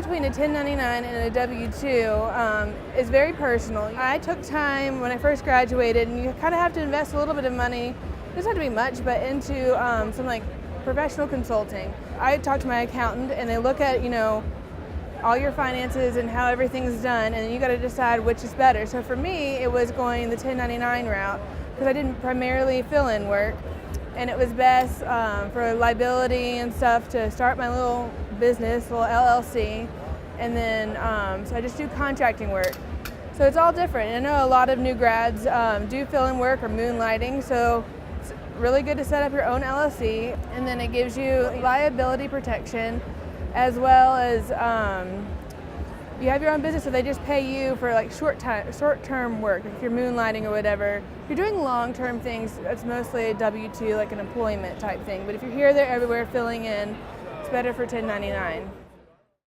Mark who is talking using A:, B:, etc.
A: between a 1099 and a W-2 is very personal. I took time when I first graduated, and you kind of have to invest a little bit of money, it doesn't have to be much, but into some like professional consulting. I talked to my accountant, and they look at, all your finances and how everything's done, and then you got to decide which is better. So for me, it was going the 1099 route because I didn't primarily fill-in work, and it was best for liability and stuff to start my little business, little LLC, and then so I just do contracting work. So it's all different. I know a lot of new grads do fill-in work or moonlighting, so it's really good to set up your own LLC, and then it gives you liability protection as well as you have your own business, so they just pay you for like short-term work. If you're moonlighting or whatever, if you're doing long-term things, it's mostly a W-2, like an employment type thing. But if you're here, there, everywhere, filling in, it's better for 1099.